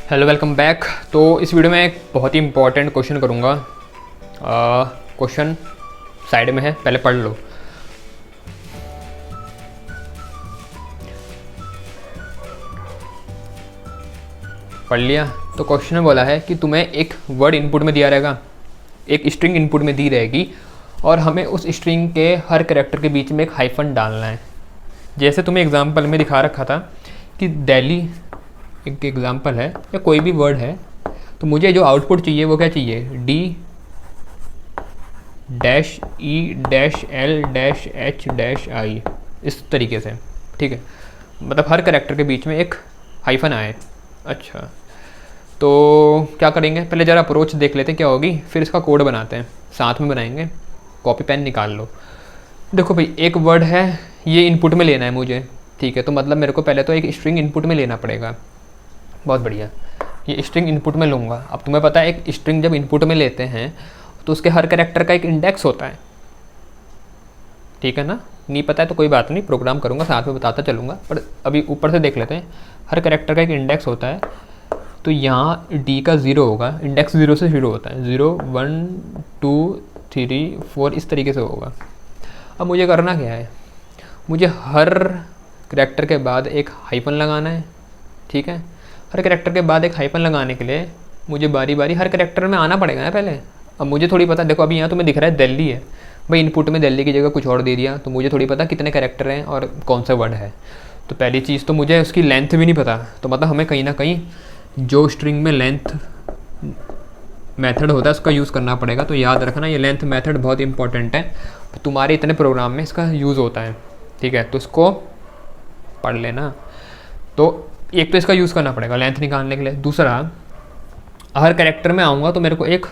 Hello, welcome back. तो इस video में एक बहुत ही इंपॉर्टेंट क्वेश्चन करूँगा। क्वेश्चन साइड में है, पहले पढ़ लो। पढ़ लिया? तो क्वेश्चन में बोला है कि तुम्हें एक वर्ड इनपुट में दिया रहेगा, एक स्ट्रिंग इनपुट में दी रहेगी और हमें उस स्ट्रिंग के हर कैरेक्टर के बीच में एक हाइफन डालना है। जैसे तुम्हें एग्जांपल में दिखा रखा था कि दिल्ली एक एग्जांपल है या कोई भी वर्ड है, तो मुझे जो आउटपुट चाहिए वो क्या चाहिए, D dash E dash L dash H dash I, इस तरीके से। ठीक है, मतलब हर कैरेक्टर के बीच में एक हाइफन आए। अच्छा, तो क्या करेंगे, पहले ज़रा अप्रोच देख लेते हैं क्या होगी, फिर इसका कोड बनाते हैं, साथ में बनाएंगे। कॉपी पेन निकाल लो। देखो भाई, एक वर्ड है, ये इनपुट में लेना है मुझे। ठीक है, तो मतलब मेरे को पहले तो एक स्ट्रिंग इनपुट में लेना पड़ेगा। बहुत बढ़िया, ये स्ट्रिंग इनपुट में लूँगा। अब तुम्हें पता है एक स्ट्रिंग जब इनपुट में लेते हैं तो उसके हर कैरेक्टर का एक इंडेक्स होता है। ठीक है ना? नहीं पता है तो कोई बात नहीं, प्रोग्राम करूँगा साथ में बताता चलूँगा, पर अभी ऊपर से देख लेते हैं। हर कैरेक्टर का एक इंडेक्स होता है, तो यहाँ डी का 0 होगा, इंडेक्स 0 से शुरू होता है, 0 1 2 3 4 इस तरीके से होगा। अब मुझे करना क्या है, मुझे हर कैरेक्टर के बाद एक हाइफन लगाना है। ठीक है, हर कैरेक्टर के बाद एक हाइफन लगाने के लिए मुझे बारी बारी हर कैरेक्टर में आना पड़ेगा ना पहले। अब मुझे थोड़ी पता, देखो अभी यहाँ तुम्हें दिख रहा है दिल्ली है भाई, इनपुट में दिल्ली की जगह कुछ और दे दिया, तो मुझे थोड़ी पता कितने कैरेक्टर हैं और कौन सा वर्ड है। तो पहली चीज़ तो मुझे उसकी लेंथ भी नहीं पता, तो मतलब हमें कहीं ना कहीं जो स्ट्रिंग में लेंथ मेथड होता है उसका यूज़ करना पड़ेगा। तो याद रखना, ये लेंथ मेथड बहुत इंपॉर्टेंट है, तुम्हारे इतने प्रोग्राम में इसका यूज़ होता है। ठीक है, तो इसको पढ़ लेना। तो एक तो इसका यूज़ करना पड़ेगा लेंथ निकालने के लिए। दूसरा, हर कैरेक्टर में आऊँगा तो मेरे को एक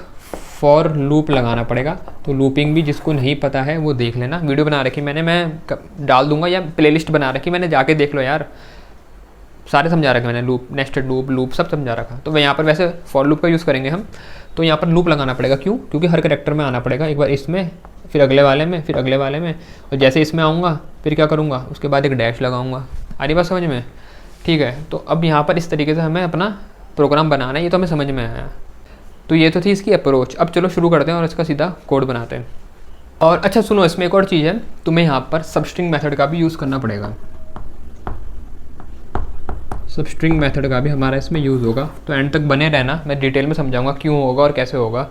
फॉर लूप लगाना पड़ेगा। तो लूपिंग भी जिसको नहीं पता है वो देख लेना, वीडियो बना रखी मैंने, मैं डाल दूंगा, या प्लेलिस्ट बना रखी मैंने, जाके देख लो यार, सारे समझा रखे मैंने, लूप, नेस्टेड लूप सब समझा रखा। तो यहाँ पर वैसे फॉर लूप का यूज़ करेंगे हम, तो यहाँ पर लूप लगाना पड़ेगा। क्यों? क्योंकि हर कैरेक्टर में आना पड़ेगा, एक बार इसमें, फिर अगले वाले में, फिर अगले वाले में, और जैसे इसमें आऊँगा फिर क्या करूँगा, उसके बाद एक डैश लगाऊँगा। आ रही बात समझ में? ठीक है, तो अब यहाँ पर इस तरीके से हमें अपना प्रोग्राम बनाना है, ये तो हमें समझ में आया। तो ये तो थी इसकी अप्रोच। अब चलो शुरू करते हैं और इसका सीधा कोड बनाते हैं। और अच्छा सुनो, इसमें एक और चीज़ है, तुम्हें यहाँ पर सबस्ट्रिंग मेथड का भी यूज़ करना पड़ेगा। सबस्ट्रिंग मेथड का भी हमारा इसमें यूज़ होगा, तो एंड तक बने रहना, मैं डिटेल में समझाऊंगा क्यों होगा और कैसे होगा,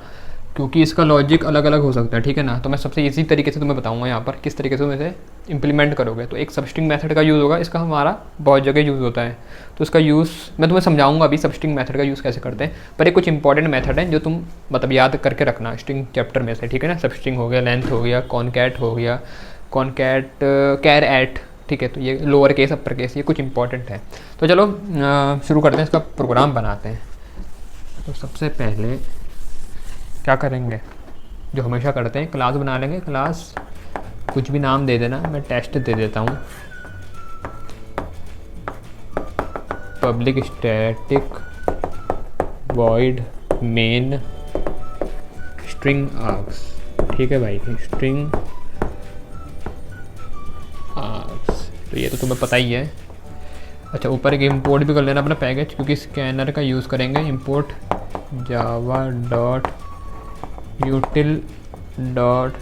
क्योंकि इसका लॉजिक अलग अलग हो सकता है। ठीक है ना? तो मैं सबसे इजी तरीके से तुम्हें बताऊंगा यहाँ पर किस तरीके से तुम इसे इंप्लीमेंट करोगे। तो एक सबस्ट्रिंग मेथड का यूज़ होगा, इसका हमारा बहुत जगह यूज़ होता है, तो इसका यूज़ मैं तुम्हें समझाऊंगा अभी सबस्ट्रिंग मेथड का यूज़ कैसे करते हैं। पर एक कुछ इंपॉर्टेंट मेथड है जो तुम मतलब याद करके रखना स्ट्रिंग चैप्टर में से। ठीक है ना? सबस्ट्रिंग हो गया, लेंथ हो गया, कॉनकैट हो गया, कॉनकैट कैर एट। ठीक है, तो ये लोअर केस अपर केस, ये कुछ इंपॉर्टेंट है। तो चलो शुरू करते हैं, इसका प्रोग्राम बनाते हैं। तो सबसे पहले क्या करेंगे, जो हमेशा करते हैं, क्लास बना लेंगे। क्लास कुछ भी नाम दे देना, मैं टेस्ट दे देता हूँ, public static void main string arcs. ठीक है भाई, स्ट्रिंग आर्क्स, तो ये तो तुम्हें पता ही है। अच्छा, ऊपर एक इंपोर्ट भी कर लेना अपना पैकेज, क्योंकि स्कैनर का यूज़ करेंगे। Import Java dot util dot,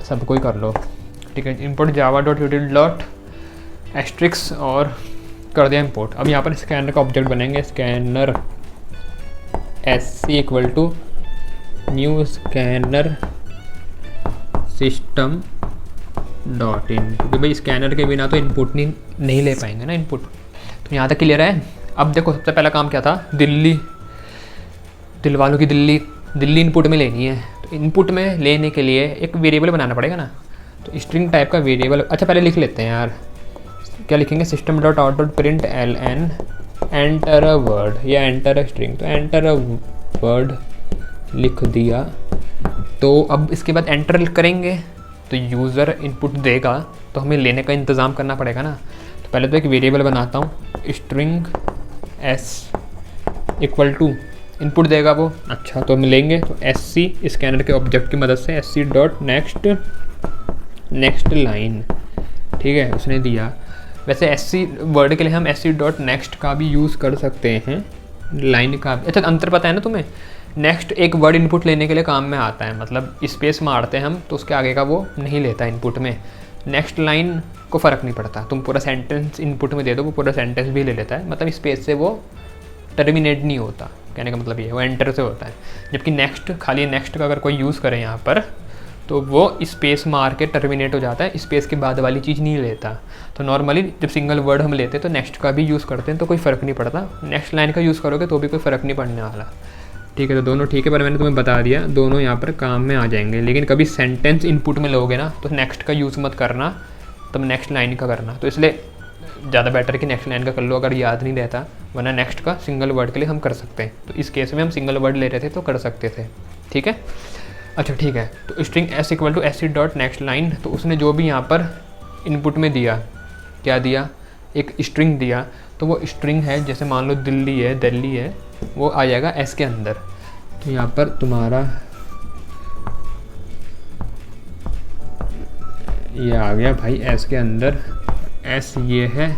सब कोई कर लो। ठीक है, import Java dot util dot asterisk, और कर दिया इंपोर्ट। अब यहाँ पर स्कैनर का ऑब्जेक्ट बनेंगे, scanner sc equal to new scanner system dot in, क्योंकि भाई स्कैनर के बिना तो इनपुट नहीं ले पाएंगे ना इनपुट। तो यहाँ तक क्लियर है। अब देखो, सबसे पहला काम क्या था, दिल्ली, दिल वालों की दिल्ली इनपुट में लेनी है। तो इनपुट में लेने के लिए एक वेरिएबल बनाना पड़ेगा ना, तो स्ट्रिंग टाइप का वेरिएबल। अच्छा पहले लिख लेते हैं यार, क्या लिखेंगे, system dot out dot print L N enter a word या एंटर अ स्ट्रिंग। तो एंटर अ वर्ड लिख दिया। तो अब इसके बाद एंटर करेंगे तो यूज़र इनपुट देगा, तो हमें लेने का इंतज़ाम करना पड़ेगा ना। तो पहले तो एक वेरिएबल बनाता हूँ, string S equal to input देगा वो। अच्छा, तो हम लेंगे तो sc स्कैनर के ऑब्जेक्ट की मदद से sc डॉट नेक्स्ट लाइन। ठीक है, उसने दिया वैसे एससी वर्ड के लिए हम एससी डॉट नेक्स्ट का भी यूज़ कर सकते हैं, लाइन का। अच्छा अंतर पता है ना तुम्हें, नेक्स्ट एक वर्ड इनपुट लेने के लिए काम में आता है, मतलब स्पेस मारते हैं हम तो उसके आगे का वो नहीं लेता इनपुट में। नेक्स्ट लाइन को फ़र्क नहीं पड़ता, तुम पूरा सेंटेंस इनपुट में दे दो वो पूरा सेंटेंस भी ले लेता है, मतलब स्पेस से वो टर्मिनेट नहीं होता, कहने का मतलब ये वो एंटर से होता है। जबकि नेक्स्ट, खाली नेक्स्ट का अगर कोई यूज़ करे यहाँ पर तो वो स्पेस मार के टर्मिनेट हो जाता है, स्पेस के बाद वाली चीज़ नहीं लेता। तो नॉर्मली जब सिंगल वर्ड हम लेते हैं तो नेक्स्ट का भी यूज़ करते हैं तो कोई फ़र्क नहीं पड़ता, नेक्स्ट लाइन का यूज़ करोगे तो भी कोई फ़र्क नहीं पड़ने वाला। ठीक है, तो दोनों ठीक है, पर मैंने तुम्हें बता दिया दोनों यहाँ पर काम में आ जाएंगे। लेकिन कभी सेंटेंस इनपुट में लोगे ना तो नेक्स्ट का यूज़ मत करना, तब नेक्स्ट लाइन का करना। तो इसलिए ज़्यादा बेटर कि नेक्स्ट लाइन का कर लो अगर याद नहीं रहता, वरना नेक्स्ट का सिंगल वर्ड के लिए हम कर सकते हैं। तो इस केस में हम सिंगल वर्ड ले रहे थे तो कर सकते थे। ठीक है, अच्छा ठीक है। तो string S equal to S dot next line, तो उसने जो भी यहाँ पर इनपुट में दिया, क्या दिया, एक स्ट्रिंग दिया, तो वो स्ट्रिंग है, जैसे मान लो दिल्ली है, वो आ जाएगा एस के अंदर। तो यहाँ पर तुम्हारा ये आ गया भाई एस के अंदर, एस ये है,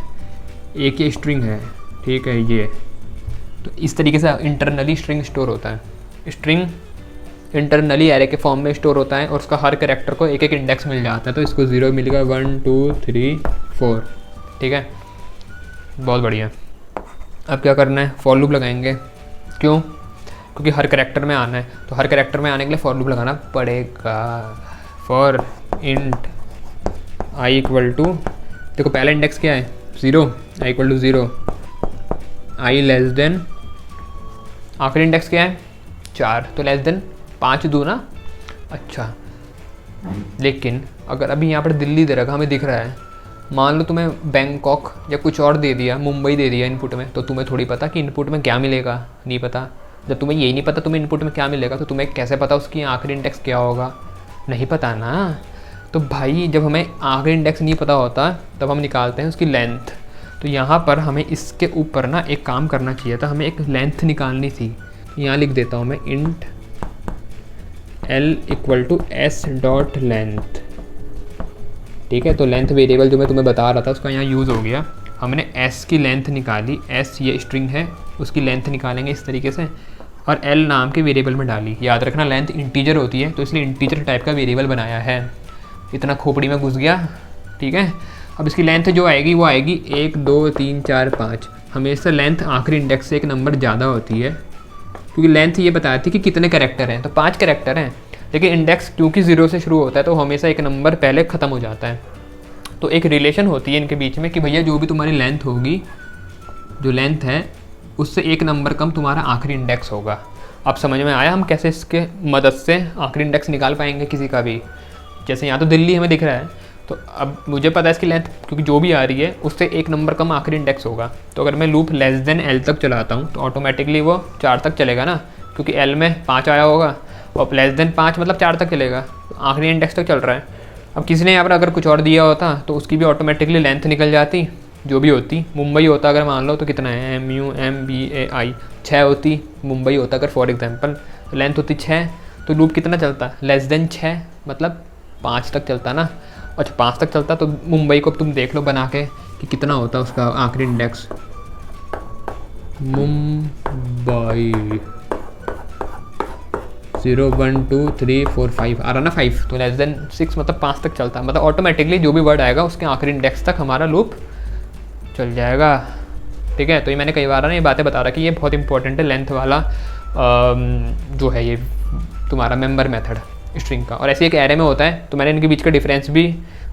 एक ये स्ट्रिंग है, ठीक है ये। तो इस तरीके से इंटरनली स्ट्रिंग स्टोर होता है। स्ट्रिंग इंटरनली एरे के फॉर्म में स्टोर होता है और उसका हर कैरेक्टर को एक एक इंडेक्स मिल जाता है। तो इसको 0 मिलेगा, 1 2 3 4, ठीक है, बहुत बढ़िया। अब क्या करना है, फॉर लूप लगाएंगे। क्यों? क्योंकि हर कैरेक्टर में आना है, तो हर कैरेक्टर में आने के लिए फॉर लूप लगाना पड़ेगा। For int I equal to, देखो पहला इंडेक्स क्या है 0, I equal to 0, I less than, आखिरी इंडेक्स क्या है 4, तो लेस देन 5 दूँ ना। अच्छा, लेकिन अगर अभी यहाँ पर दिल्ली दे रखा हमें दिख रहा है, मान लो तुम्हें बैंकॉक या कुछ और दे दिया, मुंबई दे दिया इनपुट में, तो तुम्हें थोड़ी पता कि इनपुट में क्या मिलेगा, नहीं पता। जब तुम्हें यही नहीं पता तुम्हें इनपुट में क्या मिलेगा, तो तुम्हें कैसे पता उसकी आखिरी इंडेक्स क्या होगा, नहीं पता ना। तो भाई जब हमें आखिरी इंडेक्स नहीं पता होता तब हम निकालते हैं उसकी लेंथ। तो यहाँ पर हमें इसके ऊपर ना एक काम करना चाहिए था, हमें एक लेंथ निकालनी थी। यहाँ लिख देता हूँ मैं int L equal to S dot length, ठीक है। तो लेंथ वेरिएबल जो मैं तुम्हें बता रहा था उसका यहाँ यूज़ हो गया। हमने एस की लेंथ निकाली, एस ये स्ट्रिंग है, उसकी लेंथ निकालेंगे इस तरीके से, और एल नाम के वेरिएबल में डाली। याद रखना लेंथ इंटीजर होती है, तो इसलिए इंटीजर टाइप का वेरिएबल बनाया है। इतना खोपड़ी में घुस गया, ठीक है। अब इसकी लेंथ जो आएगी वो आएगी 1 2 3 4 5। हमेशा लेंथ आखिरी इंडेक्स से एक नंबर ज़्यादा होती है, क्योंकि लेंथ ये बताती है कि कितने कैरेक्टर हैं, तो 5 कैरेक्टर हैं। लेकिन इंडेक्स क्योंकि 0 से शुरू होता है तो हमेशा एक नंबर पहले ख़त्म हो जाता है। तो एक रिलेशन होती है इनके बीच में कि भैया जो भी तुम्हारी लेंथ होगी, जो लेंथ है उससे एक नंबर कम तुम्हारा आखिरी इंडेक्स होगा। अब समझ में आया हम कैसे इसके मदद से आखिरी इंडेक्स निकाल पाएंगे किसी का भी। जैसे यहाँ तो दिल्ली हमें दिख रहा है, तो अब मुझे पता है इसकी लेंथ, क्योंकि जो भी आ रही है उससे एक नंबर कम आखिरी इंडेक्स होगा। तो अगर मैं लूप लेस देन एल तक चलाता हूँ तो ऑटोमेटिकली वो 4 तक चलेगा ना, क्योंकि एल में 5 आया होगा, और लेस देन 5 मतलब 4 तक चलेगा, तो आखिरी इंडेक्स तक चल रहा है। अब किसी ने यहाँ पर अगर कुछ और दिया होता तो उसकी भी ऑटोमेटिकली लेंथ निकल जाती, जो भी होती। मुंबई होता अगर मान लो तो कितना है, MUMBAI 6 होती, मुंबई होता अगर फॉर एग्जांपल, तो लेंथ होती 6, तो लूप कितना चलता, लेस देन 6 मतलब 5 तक चलता ना। अच्छा 5 तक चलता, तो मुंबई को तुम देख लो बना के कि कितना होता उसका आखिरी इंडेक्स। मुंबई 0 1 2 3 4 5 आ रहा ना 5, तो लेस देन 6 मतलब 5 तक चलता, मतलब ऑटोमेटिकली जो भी वर्ड आएगा उसके आखिरी इंडेक्स तक हमारा लूप चल जाएगा, ठीक है। तो ये मैंने कई बार ना ये बातें बता रहा कि ये बहुत इंपॉर्टेंट है लेंथ वाला जो है ये तुम्हारा मेंबर मेथड स्ट्रिंग का। और ऐसे एक एरे में होता है, तो मैंने इनके बीच का डिफरेंस भी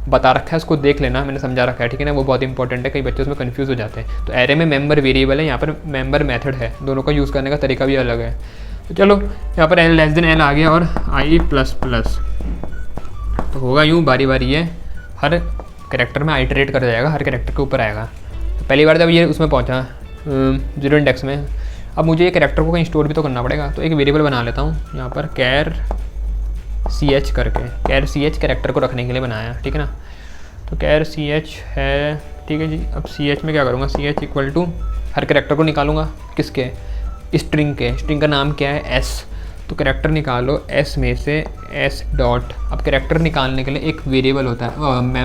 बता रखा है, उसको देख लेना, मैंने समझा रखा है, ठीक है ना। वो बहुत इंपॉर्टेंट है, कई बच्चे उसमें कंफ्यूज हो जाते हैं। तो एरे में मेंबर वेरिएबल है, यहाँ पर मेंबर मेथड है, दोनों का यूज़ करने का तरीका भी अलग है। तो चलो यहाँ पर एल लेस देन एल आ गया और आई प्लस प्लस, तो होगा यूँ बारी बारी है, हर कैरेक्टर में आइटरेट कर जाएगा, हर कैरेक्टर के ऊपर आएगा। तो पहली बार जब ये उसमें पहुँचा 0 इंडेक्स में, अब मुझे ये कैरेक्टर को कहीं स्टोर भी तो करना पड़ेगा, तो एक वेरिएबल बना लेता हूँ यहाँ पर कैर CH करके, कैर CH कैरेक्टर को रखने के लिए बनाया, ठीक है ना। तो कैर CH है, ठीक है जी। अब CH में क्या करूँगा, CH इक्वल टू हर कैरेक्टर को निकालूंगा, किसके, स्ट्रिंग के। स्ट्रिंग का नाम क्या है S, तो कैरेक्टर निकालो S में से S डॉट। अब कैरेक्टर निकालने के लिए एक वेरिएबल होता है,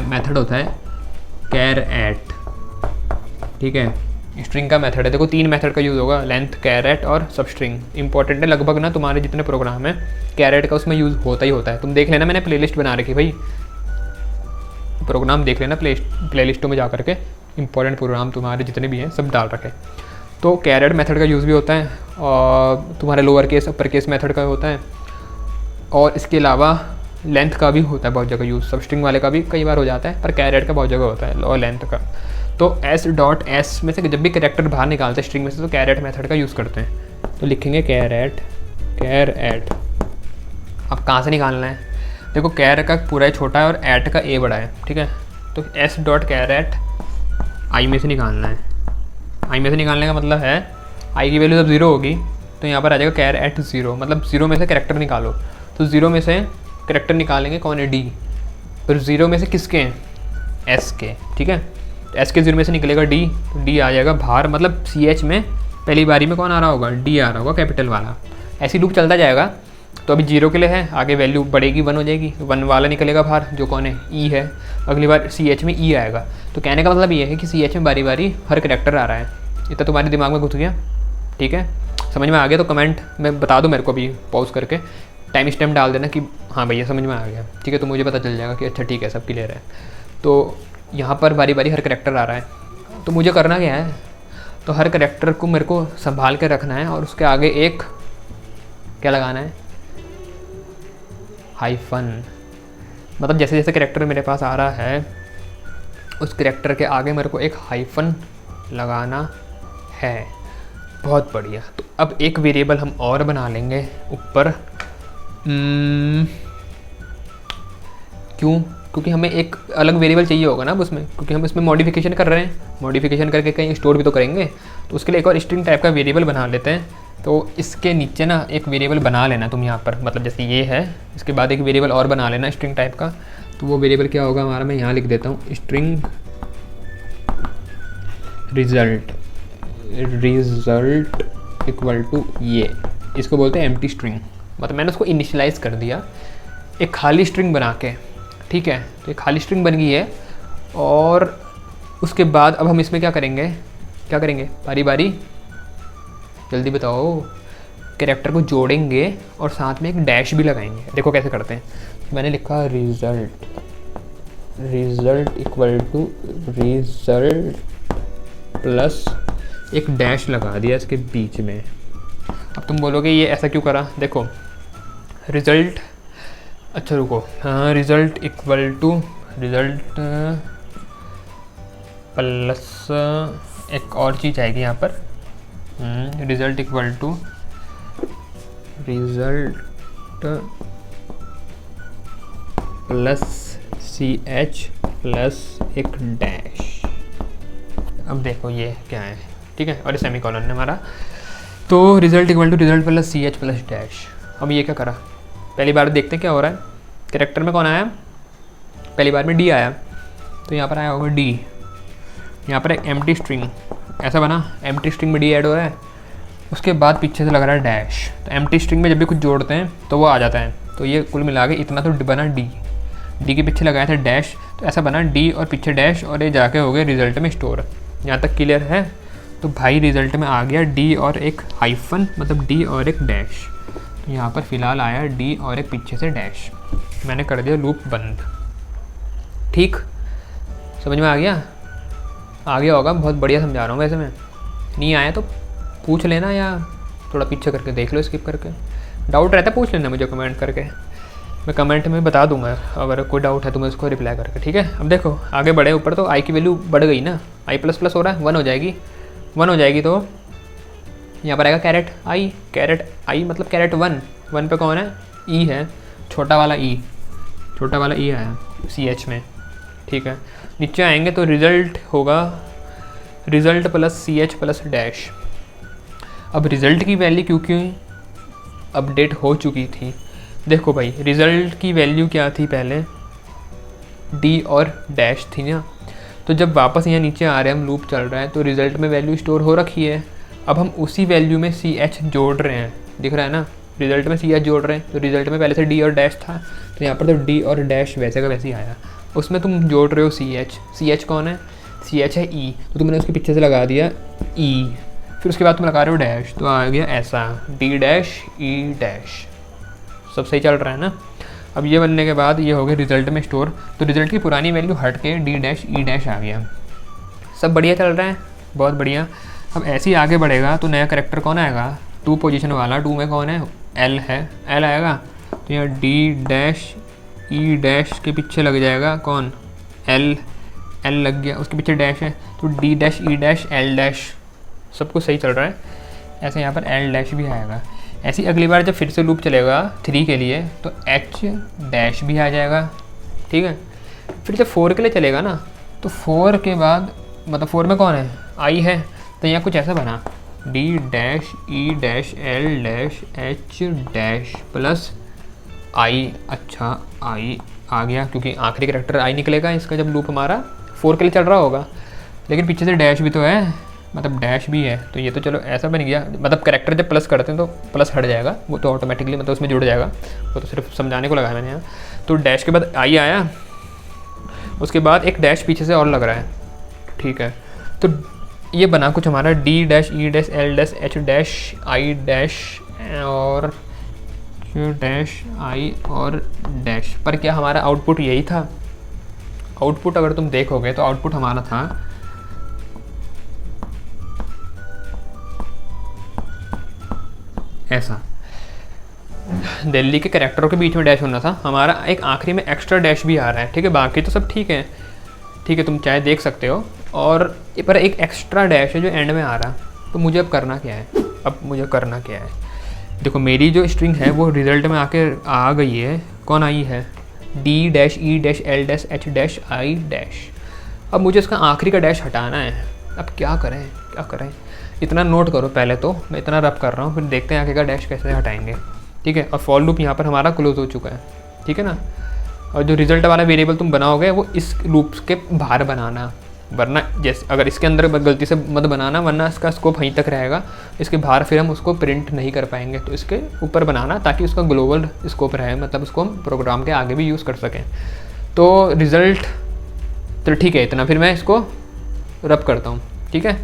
मेथड होता है कैर एट, ठीक है। स्ट्रिंग का मेथड है, देखो 3 मेथड का यूज़ होगा, लेंथ, कैरेट और सबस्ट्रिंग। इंपॉर्टेंट है, लगभग ना तुम्हारे जितने प्रोग्राम है कैरेट का उसमें यूज़ होता ही होता है। तुम देख लेना, मैंने प्लेलिस्ट बना रखी भाई, प्रोग्राम देख लेना प्लेलिस्टों में जा करके, इंपॉर्टेंट प्रोग्राम तुम्हारे जितने भी हैं सब डाल रखे। तो कैरेट मेथड का यूज़ भी होता है और तुम्हारे lower case upper case method का होता है, और इसके अलावा लेंथ का भी होता है बहुत जगह यूज़। सबस्ट्रिंग वाले का भी कई बार हो जाता है, पर कैरेट का बहुत जगह होता है, और लेंथ का। तो s.s में से जब भी कैरेक्टर बाहर निकालते हैं स्ट्रिंग में से तो कैरेट मेथड का यूज़ करते हैं। तो लिखेंगे कैरेट। अब कहाँ से निकालना है, देखो कैर का पूरा छोटा है और एट का ए बड़ा है, ठीक है। तो s.कैरेट आई में से निकालना है। आई में से निकालने का मतलब है आई की वैल्यू जब 0 होगी तो यहाँ पर आ जाएगा कैर एट 0, मतलब 0 में से कैरेक्टर निकालो। तो 0 में से कैरेक्टर निकालेंगे, कौन है, डी। फिर 0 में से किसके हैं, एस के, ठीक है। एस के 0 में से निकलेगा डी, तो डी आ जाएगा बाहर, मतलब CH में पहली बारी में कौन आ रहा होगा, डी आ रहा होगा, कैपिटल वाला। ऐसी लूप चलता जाएगा। तो अभी 0 के लिए है, आगे वैल्यू बढ़ेगी, 1 हो जाएगी, 1 वाला निकलेगा बाहर जो कौन है, ई है। अगली बार CH में ई आएगा। तो कहने का मतलब ये है कि CH में बारी बारी हर कैरेक्टर आ रहा है। इतना तुम्हारे दिमाग में घुस गया, ठीक है, समझ में आ गया तो कमेंट में बता दो मेरे को, अभी पॉज करके टाइम स्टैम्प डाल देना कि हाँ भैया समझ में आ गया, ठीक है। तो मुझे पता चल जाएगा कि अच्छा ठीक है सब क्लियर है। तो यहाँ पर बारी बारी हर कैरेक्टर आ रहा है, तो मुझे करना क्या है, तो हर कैरेक्टर को मेरे को संभाल के रखना है और उसके आगे एक क्या लगाना है, हाइफन। मतलब जैसे जैसे कैरेक्टर मेरे पास आ रहा है उस कैरेक्टर के आगे मेरे को एक हाइफन लगाना है। बहुत बढ़िया। तो अब एक वेरिएबल हम और बना लेंगे ऊपर। क्यों, क्योंकि हमें एक अलग वेरिएबल चाहिए होगा ना अब उसमें, क्योंकि हम इसमें मॉडिफिकेशन कर रहे हैं, मॉडिफिकेशन करके कहीं स्टोर भी तो करेंगे। तो उसके लिए एक और स्ट्रिंग टाइप का वेरिएबल बना लेते हैं। तो इसके नीचे ना एक वेरिएबल बना लेना तुम यहाँ पर, मतलब जैसे ये है, इसके बाद एक वेरिएबल और बना लेना स्ट्रिंग टाइप का। तो वो वेरिएबल क्या होगा हमारा, मैं यहाँ लिख देता हूँ, स्ट्रिंग रिजल्ट इक्वल टू ये, इसको बोलते हैं एम्प्टी स्ट्रिंग। मतलब मैंने उसको इनिशियलाइज़ कर दिया एक खाली स्ट्रिंग बना के, ठीक है। तो एक खाली स्ट्रिंग बन गई है, और उसके बाद अब हम इसमें क्या करेंगे बारी बारी, जल्दी बताओ, कैरेक्टर को जोड़ेंगे और साथ में एक डैश भी लगाएंगे। देखो कैसे करते हैं। मैंने लिखा result equal to result plus एक डैश लगा दिया इसके बीच में। अब तुम बोलोगे ये ऐसा क्यों करा, देखो रिजल्ट, अच्छा रुको, हाँ, result equal to result plus एक और चीज़ आएगी यहाँ पर, result equal to result plus CH plus एक डैश। अब देखो ये क्या है, ठीक है, और ये सेमीकोलन है हमारा। तो result equal to result plus CH plus dash. अब ये क्या करा, पहली बार देखते हैं क्या हो रहा है। कैरेक्टर में कौन आया, पहली बार में D आया, तो यहाँ पर आया होगा D। यहाँ पर एक एम्प्टी स्ट्रिंग ऐसा बना, एम्प्टी स्ट्रिंग में D ऐड हो रहा है, उसके बाद पीछे से लग रहा है डैश। तो एम्प्टी स्ट्रिंग में जब भी कुछ जोड़ते हैं तो वो आ जाता है। तो ये कुल मिला के इतना तो बना D के पीछे लगाया था डैश, तो ऐसा बना D और पीछे डैश, और ये जाके हो गए रिजल्ट में स्टोर। यहाँ तक क्लियर है। तो भाई रिजल्ट में आ गया D और एक हाइफन, मतलब D और एक डैश। तो यहाँ पर फ़िलहाल आया D और एक पीछे से डैश। मैंने कर दिया लूप बंद, ठीक, समझ में आ गया होगा। बहुत बढ़िया समझा रहा हूँ वैसे मैं, नहीं आया तो पूछ लेना या थोड़ा पीछे करके देख लो, स्किप करके। डाउट रहता है पूछ लेना मुझे कमेंट करके, मैं कमेंट में बता दूंगा अगर कोई डाउट है तो मैं उसको रिप्लाई करके, ठीक है। अब देखो आगे बढ़े ऊपर, तो आई की वैल्यू बढ़ गई ना, आई प्लस प्लस हो रहा है, 1 हो जाएगी। तो यहाँ पर आएगा कैरेट आई मतलब कैरेट 1 पे कौन है, ई है, छोटा वाला ई आया CH में, ठीक है। नीचे आएंगे तो रिज़ल्ट होगा result plus CH plus dash. अब रिज़ल्ट की वैल्यू क्योंकि अपडेट हो चुकी थी, देखो भाई रिज़ल्ट की वैल्यू क्या थी पहले, D और डैश थी ना। तो जब वापस यहाँ नीचे आ रहे हैं, हम लूप चल रहा है, तो रिज़ल्ट में वैल्यू स्टोर हो रखी है। अब हम उसी वैल्यू में CH जोड़ रहे हैं, दिख रहा है ना, रिज़ल्ट में CH जोड़ रहे हैं। तो रिज़ल्ट में पहले से D और डैश था, तो यहाँ पर तो D और डैश वैसे का वैसे ही आया, उसमें तुम जोड़ रहे हो CH कौन है, सी एच है ई, तो तुमने उसके पीछे से लगा दिया ई, फिर उसके बाद तुम लगा रहे हो डैश, तो आ गया ऐसा डी डैश ई डैश। सब सही चल रहा है ना। अब ये बनने के बाद ये हो गया रिजल्ट में स्टोर, तो रिजल्ट की पुरानी वैल्यू हट के डी डैश ई डैश आ गया। सब बढ़िया चल रहा है, बहुत बढ़िया। अब ऐसे ही आगे बढ़ेगा तो नया करेक्टर कौन आएगा, 2 पोजीशन वाला, 2 में कौन है, एल है, एल आएगा। तो यहाँ डी डैश ई डैश के पीछे लग जाएगा कौन, एल, एल लग गया, उसके पीछे डैश है तो D dash E dash L dash. सब कुछ सही चल रहा है। ऐसे यहाँ पर एल डैश भी आएगा। ऐसे ही अगली बार जब फिर से लूप चलेगा 3 के लिए तो एच डैश भी आ जाएगा, ठीक है। फिर जब 4 के लिए चलेगा ना, तो 4 के बाद मतलब 4 में कौन है, आई है, तो यहाँ कुछ ऐसा बना D dash E dash L dash H dash plus I. अच्छा आई आ गया क्योंकि आखिरी कैरेक्टर आई निकलेगा इसका जब लूप हमारा 4 के लिए चल रहा होगा, लेकिन पीछे से डैश भी तो है, मतलब डैश भी है, तो ये तो चलो ऐसा बन गया। मतलब कैरेक्टर जब प्लस करते हैं तो प्लस हट जाएगा, वो तो ऑटोमेटिकली मतलब उसमें जुड़ जाएगा, वो तो सिर्फ समझाने को लगाया मैंने यहाँ। तो डैश के बाद आई आया, उसके बाद एक डैश पीछे से और लग रहा है, ठीक है। तो ये बना कुछ हमारा D dash E dash L dash H dash I dash और डैश आई और डैश। पर क्या हमारा आउटपुट यही था, आउटपुट अगर तुम देखोगे तो आउटपुट हमारा था ऐसा, दिल्ली के कैरेक्टरों के बीच में डैश होना था हमारा, एक आखिरी में एक्स्ट्रा डैश भी आ रहा है, ठीक है। बाकी तो सब ठीक है, ठीक है, तुम चाहे देख सकते हो। और पर एक एक्स्ट्रा डैश है जो एंड में आ रहा, तो मुझे अब करना क्या है, अब मुझे करना क्या है, देखो मेरी जो स्ट्रिंग है वो रिजल्ट में आके आ गई है, कौन आई है, D dash E dash L dash H dash I dash. अब मुझे इसका आखिरी का डैश हटाना है, अब क्या करें, क्या करें, इतना नोट करो पहले तो, मैं इतना रब कर रहा हूँ, फिर देखते हैं आगे का डैश कैसे हटाएंगे, ठीक है। और फॉर लूप यहाँ पर हमारा क्लोज हो चुका है, ठीक है ना। और जो रिजल्ट वाला वेरिएबल तुम बनाओगे वो इस लूप के बाहर बनाना, वरना जैसे अगर इसके अंदर गलती से मत बनाना, वरना इसका स्कोप वहीं तक रहेगा, इसके बाहर फिर हम उसको प्रिंट नहीं कर पाएंगे। तो इसके ऊपर बनाना ताकि उसका ग्लोबल स्कोप रहे, मतलब उसको हम प्रोग्राम के आगे भी यूज़ कर सकें। तो रिज़ल्ट तो ठीक है इतना, फिर मैं इसको रब करता हूँ, ठीक है।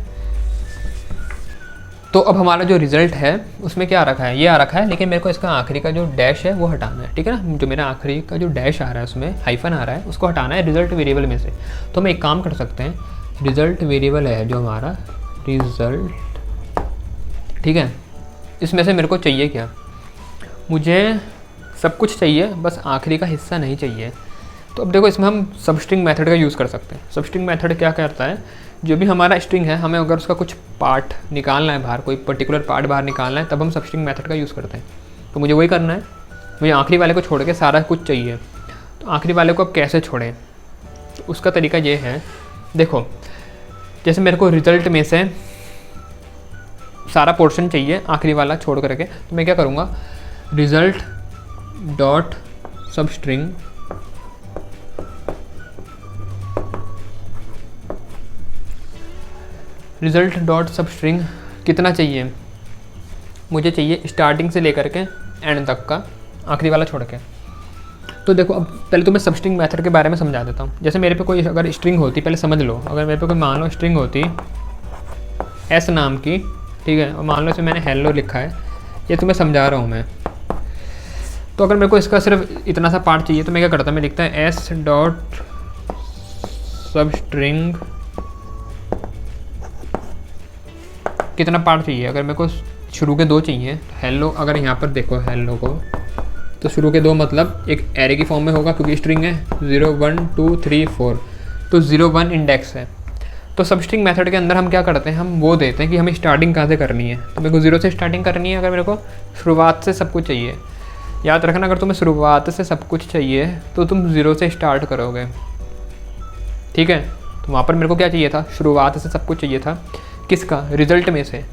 तो अब हमारा जो रिज़ल्ट है उसमें क्या रखा है, ये आ रखा है, लेकिन मेरे को इसका आखिरी का जो डैश है वो हटाना है, ठीक है ना। जो मेरा आखिरी का जो डैश आ रहा है उसमें हाइफन आ रहा है, उसको हटाना है रिज़ल्ट वेरिएबल में से। तो हम एक काम कर सकते हैं, रिज़ल्ट वेरिएबल है जो हमारा रिज़ल्ट, ठीक है। इसमें से मेरे को चाहिए क्या, मुझे सब कुछ चाहिए, बस आखिरी का हिस्सा नहीं चाहिए। तो अब देखो इसमें हम सबस्ट्रिंग मेथड का यूज़ कर सकते हैं। सबस्ट्रिंग मेथड क्या करता है, जो भी हमारा स्ट्रिंग है हमें अगर उसका कुछ पार्ट निकालना है बाहर, कोई पर्टिकुलर पार्ट बाहर निकालना है, तब हम सबस्ट्रिंग मेथड का यूज़ करते हैं। तो मुझे वही करना है, मुझे आखिरी वाले को छोड़ के सारा कुछ चाहिए। तो आखिरी वाले को अब कैसे छोड़ें, तो उसका तरीका ये है, देखो जैसे मेरे को रिज़ल्ट में से सारा पोर्शन चाहिए आखिरी वाला छोड़ करके, तो मैं क्या करूँगा, result dot substring result dot substring कितना चाहिए, मुझे चाहिए स्टार्टिंग से लेकर के एंड तक का, आखिरी वाला छोड़ के। तो देखो अब पहले तो मैं सबस्ट्रिंग मेथड के बारे में समझा देता हूँ। जैसे मेरे पे कोई अगर स्ट्रिंग होती, पहले समझ लो, अगर मेरे पे कोई मान लो स्ट्रिंग होती एस नाम की, ठीक है, और मान लो इसमें मैंने हेलो लिखा है, ये तुम्हें समझा रहा हूँ मैं। तो अगर मेरे को इसका सिर्फ इतना सा पार्ट चाहिए तो मैं क्या करता हूँ, मैं लिखता है एस डॉट सबस्ट्रिंग कितना पार्ट चाहिए। अगर मेरे को शुरू के 2 चाहिए, हेलो, अगर यहाँ पर देखो हेलो को, तो शुरू के 2 मतलब एक एरे की फॉर्म में होगा क्योंकि स्ट्रिंग है 0 1 2 3 4, तो 0 1 इंडेक्स है। तो सबस्ट्रिंग मेथड के अंदर हम क्या करते हैं, हम वो देते हैं कि हमें स्टार्टिंग कहाँ से करनी है। तो मेरे को 0 से स्टार्टिंग करनी है, अगर मेरे को शुरुआत से सब कुछ चाहिए। याद रखना, अगर तुम्हें शुरुआत से सब कुछ चाहिए तो तुम 0 से स्टार्ट करोगे, ठीक है। तो वहाँ पर मेरे को क्या चाहिए था, शुरुआत से सब कुछ चाहिए था, किसका, रिजल्ट में से।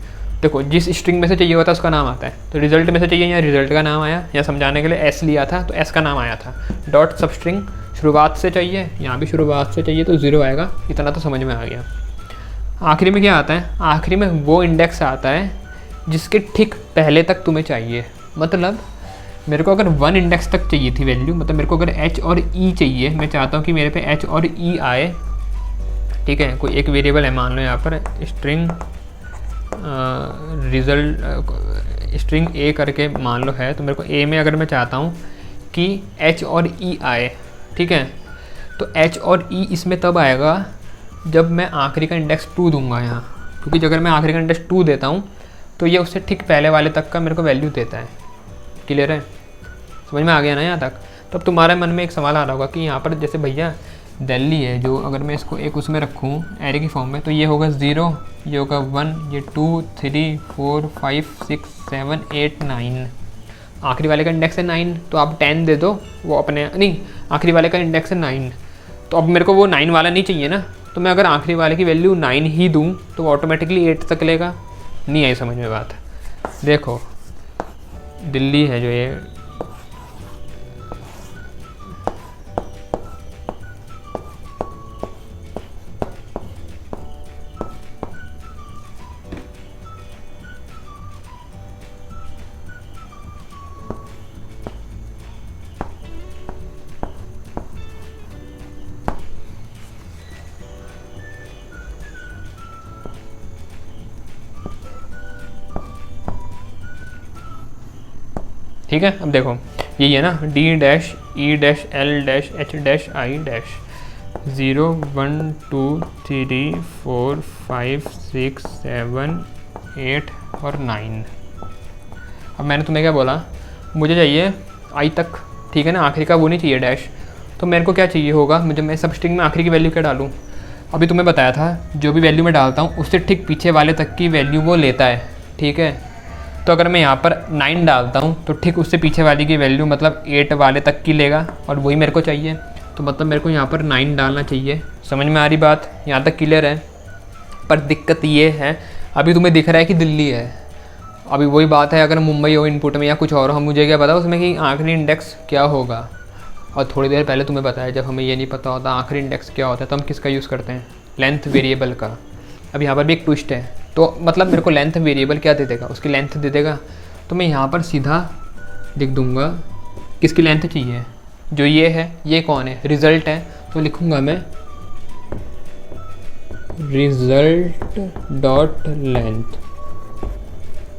देखो जिस स्ट्रिंग में से चाहिए होता है उसका नाम आता है, तो रिजल्ट में से चाहिए, यहाँ रिजल्ट का नाम आया, या समझाने के लिए एस लिया था तो एस का नाम आया था। डॉट सबस्ट्रिंग शुरुआत से चाहिए, यहाँ भी शुरुआत से चाहिए तो 0 आएगा, इतना तो समझ में आ गया। आखिरी में क्या आता है, आखिरी में वो इंडेक्स आता है जिसके ठीक पहले तक तुम्हें चाहिए। मतलब मेरे को अगर 1 इंडेक्स तक चाहिए थी वैल्यू, मतलब मेरे को अगर एच और ई चाहिए, मैं चाहता हूँ कि मेरे पे एच और ई आए, ठीक है, कोई एक वेरिएबल है, मान लो यहाँ पर स्ट्रिंग स्ट्रिंग ए करके मान लो है, तो मेरे को ए में अगर मैं चाहता हूँ कि एच और ई आए, ठीक है, तो एच और ई इसमें तब आएगा जब मैं आखिरी का इंडेक्स 2 दूंगा यहाँ, क्योंकि अगर मैं आखिरी का इंडेक्स 2 देता हूँ तो ये उससे ठीक पहले वाले तक का मेरे को वैल्यू देता है। क्लियर है, समझ में आ गया ना यहाँ तक? तब तुम्हारे मन में एक सवाल आ रहा होगा कि यहाँ पर जैसे भैया दिल्ली है, जो अगर मैं इसको एक उसमें रखूँ एरे की फॉर्म में, तो ये होगा 0, ये होगा 1, ये 2, 3, 4, 5, 6, 7, 8, 9, आखिरी वाले का इंडेक्स है 9, तो आप 10 दे दो, वो अपने नहीं, आखिरी वाले का इंडेक्स है 9, तो अब मेरे को वो 9 वाला नहीं चाहिए ना, तो मैं अगर आखिरी वाले की वैल्यू 9 ही दूँ तो वो ऑटोमेटिकली 8 तक लेगा। नहीं आई समझ में बात? देखो दिल्ली है जो ये, ठीक है। अब देखो यही है ना, D dash E dash L dash H dash I dash 0 1 2 3 4 5 6 7 8 और 9। अब मैंने तुम्हें क्या बोला, मुझे चाहिए आई तक, ठीक है ना, आखिरी का वो नहीं चाहिए डैश, तो मेरे को क्या चाहिए होगा, मुझे मैं सब स्ट्रिंग में आखिरी की वैल्यू क्या डालूँ? अभी तुम्हें बताया था जो भी वैल्यू मैं डालता हूँ उससे ठीक पीछे वाले तक की वैल्यू वो लेता है, ठीक है। तो अगर मैं यहाँ पर 9 डालता हूँ तो ठीक उससे पीछे वाली की वैल्यू मतलब 8 वाले तक की लेगा, और वही मेरे को चाहिए, तो मतलब मेरे को यहाँ पर 9 डालना चाहिए। समझ में आ रही बात? यहाँ तक क्लियर है? पर दिक्कत ये है, अभी तुम्हें दिख रहा है कि दिल्ली है, अभी वही बात है अगर मुंबई हो इनपुट में या कुछ और हो, मुझे क्या पता उसमें कि आखिरी इंडेक्स क्या होगा। और थोड़ी देर पहले तुम्हें बताया जब हमें ये नहीं पता होता आखिरी इंडेक्स क्या होता है तो हम किसका यूज़ करते हैं, लेंथ वेरिएबल का। अब यहाँ पर भी एक ट्विस्ट है, तो मतलब मेरे को लेंथ वेरिएबल क्या दे देगा, उसकी लेंथ दे देगा, तो मैं यहाँ पर सीधा लिख दूँगा किसकी लेंथ चाहिए, जो ये है, ये कौन है, रिज़ल्ट है, तो लिखूँगा मैं रिज़ल्ट डॉट लेंथ।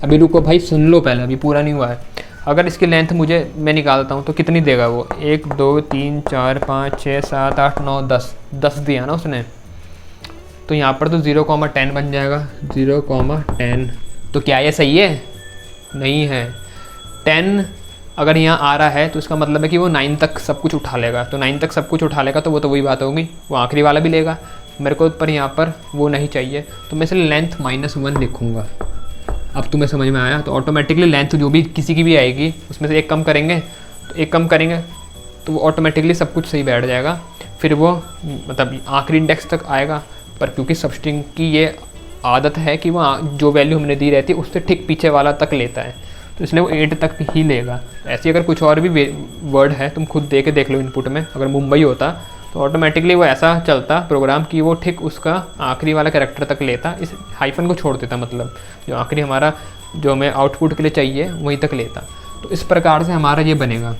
अभी रुको भाई सुन लो पहले, अभी पूरा नहीं हुआ है। अगर इसकी लेंथ मुझे मैं निकालता हूँ तो कितनी देगा वो, 1 2 3 4 5 6 7 8 9 10 दिया ना उसने, तो यहाँ पर तो 0,10 बन जाएगा, 0,10। तो क्या ये सही है? नहीं है। 10 अगर यहाँ आ रहा है तो इसका मतलब है कि वो 9 तक सब कुछ उठा लेगा, तो 9 तक सब कुछ उठा लेगा तो वो तो वही बात होगी, वो आखिरी वाला भी लेगा मेरे को, पर यहाँ पर वो नहीं चाहिए, तो मैं इसलिए लेंथ -1 लिखूँगा। अब तुम्हें समझ में आया? तो ऑटोमेटिकली लेंथ जो भी किसी की भी आएगी उसमें से एक कम करेंगे, तो एक कम करेंगे तो वो ऑटोमेटिकली सब कुछ सही बैठ जाएगा, फिर वो मतलब आखिरी इंडेक्स तक आएगा। पर क्योंकि सबस्ट्रिंग की ये आदत है कि वो जो वैल्यू हमने दी रहती है उससे ठीक पीछे वाला तक लेता है, तो इसलिए वो 8 तक ही लेगा। ऐसे अगर कुछ और भी वर्ड है तुम खुद दे के देख लो इनपुट में, अगर मुंबई होता तो ऑटोमेटिकली वो ऐसा चलता प्रोग्राम कि वो ठीक उसका आखिरी वाला कैरेक्टर तक लेता, इस हाइफन को छोड़ देता, मतलब जो आखिरी हमारा जो हमें आउटपुट के लिए चाहिए वहीं तक लेता। तो इस प्रकार से हमारा ये बनेगा।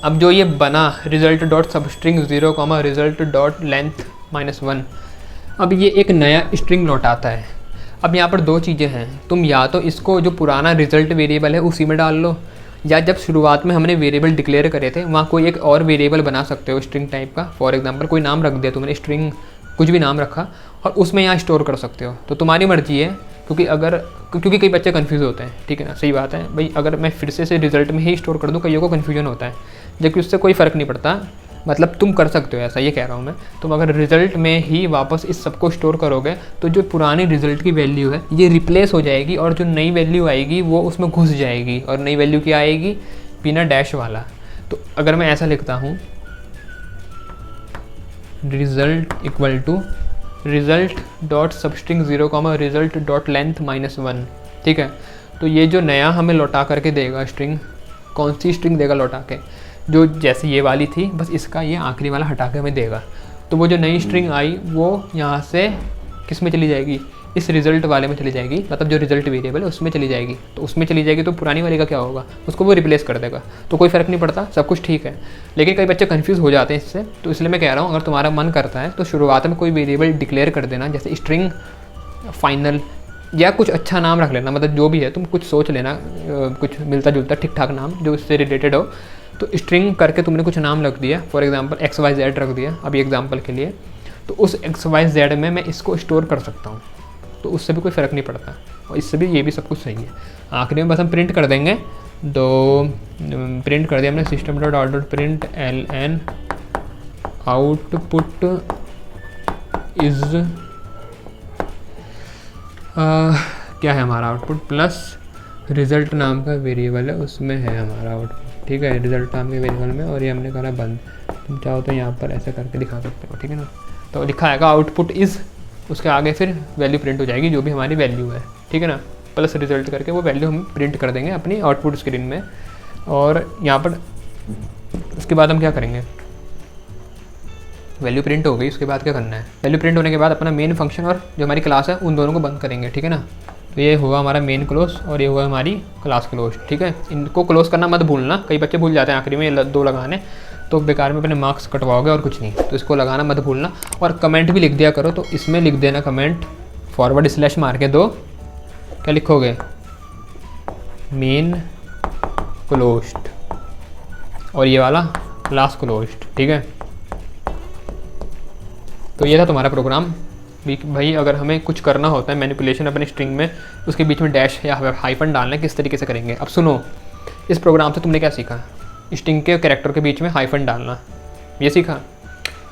अब जो ये बना result dot substring 0, result dot length -1, अब ये एक नया स्ट्रिंग लौटाता है। अब यहाँ पर दो चीज़ें हैं, तुम या तो इसको जो पुराना रिजल्ट वेरिएबल है उसी में डाल लो, या जब शुरुआत में हमने वेरिएबल डिक्लेयर करे थे वहाँ कोई एक और वेरिएबल बना सकते हो स्ट्रिंग टाइप का। फॉर एग्जांपल कोई नाम रख दिया तुमने, स्ट्रिंग कुछ भी नाम रखा और उसमें यहाँ स्टोर कर सकते हो, तो तुम्हारी मर्जी है। क्योंकि कई बच्चे कन्फ्यूज़ होते हैं, ठीक है ना, सही बात है भाई, अगर मैं फिर से रिजल्ट में ही स्टोर कर दूँ कईयों को कन्फ्यूजन होता है, जबकि उससे कोई फ़र्क नहीं पड़ता, मतलब तुम कर सकते हो ऐसा, ये कह रहा हूँ मैं। तुम अगर रिज़ल्ट में ही वापस इस सब को स्टोर करोगे तो जो पुरानी रिज़ल्ट की वैल्यू है ये रिप्लेस हो जाएगी और जो नई वैल्यू आएगी वो उसमें घुस जाएगी, और नई वैल्यू क्या आएगी, बिना डैश वाला। तो अगर मैं ऐसा लिखता हूँ result equal to result dot substring 0, result dot length -1, ठीक है, तो ये जो नया हमें लौटा करके देगा स्ट्रिंग, कौन सी स्ट्रिंग देगा लौटा के, जो जैसे ये वाली थी बस इसका ये आखिरी वाला हटा के हमें देगा। तो वो जो नई स्ट्रिंग आई वो यहाँ से किस में चली जाएगी, इस रिजल्ट वाले में चली जाएगी, मतलब जो रिजल्ट वेरिएबल है उसमें चली जाएगी। तो उसमें चली जाएगी तो पुरानी वाली का क्या होगा, उसको वो रिप्लेस कर देगा। तो कोई फ़र्क नहीं पड़ता, सब कुछ ठीक है। लेकिन कई बच्चे कन्फ्यूज़ हो जाते हैं इससे, तो इसलिए मैं कह रहा हूँ अगर तुम्हारा मन करता है तो शुरुआत में कोई वेरिएबल डिक्लेयर कर देना, जैसे स्ट्रिंग फाइनल या कुछ अच्छा नाम रख लेना, मतलब जो भी है तुम कुछ सोच लेना, कुछ मिलता जुलता ठीक ठाक नाम जो इससे रिलेटेड हो। तो स्ट्रिंग करके तुमने कुछ नाम रख दिया, फॉर एग्जांपल XYZ रख दिया अभी एग्जांपल के लिए, तो उस XYZ में मैं इसको स्टोर कर सकता हूँ, तो उससे भी कोई फ़र्क नहीं पड़ता और इससे भी ये भी सब कुछ सही है। आखिरी में बस हम प्रिंट कर देंगे, तो प्रिंट कर दिया हमने system.out.println आउटपुट इज़ क्या है हमारा आउटपुट प्लस रिज़ल्ट नाम का वेरिएबल है उसमें है हमारा आउटपुट, ठीक है, रिज़ल्ट नाम के वेरिएबल में, और ये हमने करा बंद। तुम चाहो तो यहाँ पर ऐसे करके दिखा सकते हो, ठीक है ना। तो लिखा आएगा आउटपुट इज़, उसके आगे फिर वैल्यू प्रिंट हो जाएगी जो भी हमारी वैल्यू है, ठीक है ना, प्लस रिजल्ट करके वो वैल्यू हम प्रिंट कर देंगे अपनी आउटपुट स्क्रीन में। और यहाँ पर उसके बाद हम क्या करेंगे, वैल्यू प्रिंट हो गई, उसके बाद क्या करना है, वैल्यू प्रिंट होने के बाद अपना मेन फंक्शन और जो हमारी क्लास है उन दोनों को बंद करेंगे, ठीक है ना। तो ये होगा हमारा मेन क्लोज और ये होगा हमारी क्लास क्लोज, ठीक है। इनको क्लोज करना मत भूलना, कई बच्चे भूल जाते हैं आखिरी में ये दो लगाने, तो बेकार में अपने मार्क्स कटवाओगे और कुछ नहीं। तो इसको लगाना मत भूलना, और कमेंट भी लिख दिया करो, तो इसमें लिख देना कमेंट / मार के दो, क्या लिखोगे, मेन क्लोज्ड, और ये वाला क्लास क्लोज्ड, ठीक है। तो ये था तुम्हारा प्रोग्राम। भाई अगर हमें कुछ करना होता है मैनिपुलेशन अपने स्ट्रिंग में, उसके बीच में डैश या हाइफन डालना है, किस तरीके से करेंगे। अब सुनो, इस प्रोग्राम से तुमने क्या सीखा, स्ट्रिंग के कैरेक्टर के बीच में हाइफन डालना, ये सीखा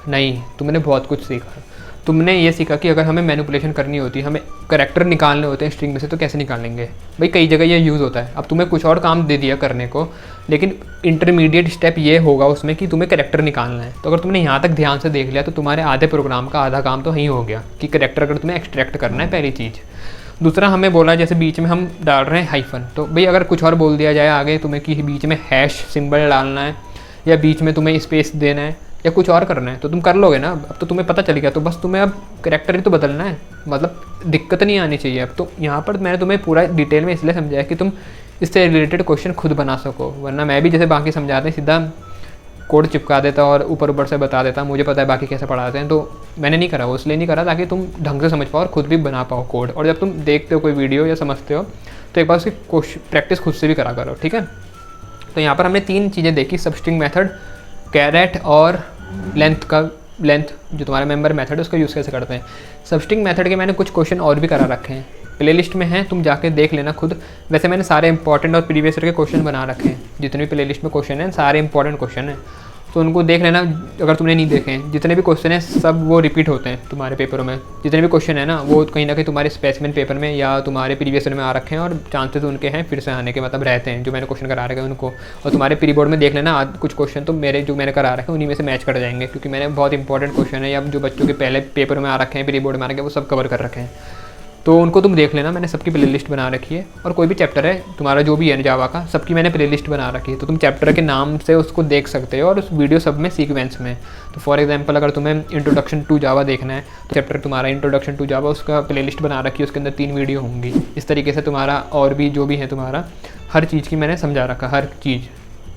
नहीं, तुमने बहुत कुछ सीखा। तुमने ये सीखा कि अगर हमें मैनिपुलेशन करनी होती है, हमें कैरेक्टर निकालने होते हैं स्ट्रिंग में से, तो कैसे निकालेंगे। भाई कई जगह ये यूज़ होता है। अब तुम्हें कुछ और काम दे दिया करने को, लेकिन इंटरमीडिएट स्टेप ये होगा उसमें कि तुम्हें कैरेक्टर निकालना है। तो अगर तुमने यहाँ तक ध्यान से देख लिया तो तुम्हारे आधे प्रोग्राम का आधा काम तो यहीं हो गया कि कैरेक्टर अगर तुम्हें एक्सट्रैक्ट करना है, पहली चीज़। दूसरा हमें बोला जैसे बीच में हम डाल रहे हैं हाइफन, तो भाई अगर कुछ और बोल दिया जाए आगे तुम्हें कि बीच में हैश सिंबल डालना है या बीच में तुम्हें स्पेस देना है या कुछ और करना है, तो तुम कर लोगे ना। अब तो तुम्हें पता चल गया, तो बस तुम्हें अब कैरेक्टर ही तो बदलना है, मतलब दिक्कत नहीं आनी चाहिए। अब तो यहाँ पर मैंने तुम्हें पूरा डिटेल में इसलिए समझाया कि तुम इससे रिलेटेड क्वेश्चन खुद बना सको, वरना मैं भी जैसे बाकी समझाते हैं सीधा कोड चिपका देता और ऊपर से बता देता, मुझे पता है बाकी कैसे पढ़ाते हैं। तो मैंने नहीं करा, वो इसलिए नहीं करा ताकि तुम ढंग से समझ पाओ और खुद भी बना पाओ कोड। और जब तुम देखते हो कोई वीडियो या समझते हो तो एक बार उसकी प्रैक्टिस खुद से भी करा करो, ठीक है। तो यहाँ पर हमने 3 चीज़ें देखी, सबस्ट्रिंग मेथड, कैरेट और लेंथ जो तुम्हारा मेंबर मेथड है उसका यूज़ कैसे करते हैं। सबस्ट्रिंग मेथड के मैंने कुछ क्वेश्चन और भी करा रखे हैं, प्लेलिस्ट में हैं, तुम जाके देख लेना खुद। वैसे मैंने सारे इंपॉर्टेंट और प्रीवियस ईयर के क्वेश्चन बना रखे हैं, जितने भी प्लेलिस्ट में क्वेश्चन हैं सारे इंपॉर्टेंट क्वेश्चन हैं, तो उनको देख लेना अगर तुमने नहीं देखे हैं। जितने भी क्वेश्चन हैं सब वो रिपीट होते हैं तुम्हारे पेपरों में, जितने भी क्वेश्चन है ना वो कहीं ना कहीं तुम्हारे स्पेसिमेन पेपर में या तुम्हारे प्रीवियस ईयर में आ रखे हैं, और चांसेस उनके हैं फिर से आने के, मतलब रहते हैं जो मैंने क्वेश्चन करा रखे हैं उनको। और तुम्हारे प्री बोर्ड में देख लेना आज कुछ क्वेश्चन तो मेरे जो मैंने करा रखे हैं उन्हीं में से मैच कर जाएंगे, क्योंकि मैंने बहुत इंपॉर्टेंट क्वेश्चन है या जो बच्चों के पहले पेपर में आ रखे हैं, प्री बोर्ड में आ रखे हैं, वो सब कवर कर रखे हैं, तो उनको तुम देख लेना। मैंने सबकी प्लेलिस्ट बना रखी है, और कोई भी चैप्टर है तुम्हारा जो भी है जावा का, सबकी मैंने प्लेलिस्ट बना रखी है, तो तुम चैप्टर के नाम से उसको देख सकते हो और उस वीडियो सब में सीक्वेंस में। तो फॉर एग्जांपल अगर तुम्हें इंट्रोडक्शन टू जावा देखना है तो चैप्टर तुम्हारा इंट्रोडक्शन टू जावा, उसका प्लेलिस्ट बना रखी है, उसके अंदर 3 वीडियो होंगी। इस तरीके से तुम्हारा और भी जो भी है तुम्हारा हर चीज़ की मैंने समझा रखा, हर चीज़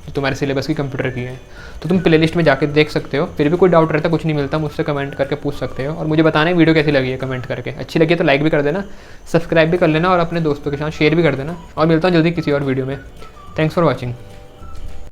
जो तुम्हारे सिलेबस की कंप्यूटर की है, तो तुम प्लेलिस्ट में जाके देख सकते हो। फिर भी कोई डाउट रहता, कुछ नहीं मिलता, मुझसे कमेंट करके पूछ सकते हो, और मुझे बताना है वीडियो कैसी लगी है कमेंट करके। अच्छी लगी है तो लाइक भी कर देना, सब्सक्राइब भी कर लेना और अपने दोस्तों के साथ शेयर भी कर देना। और मिलता हूँ जल्दी किसी और वीडियो में। Thanks for watching.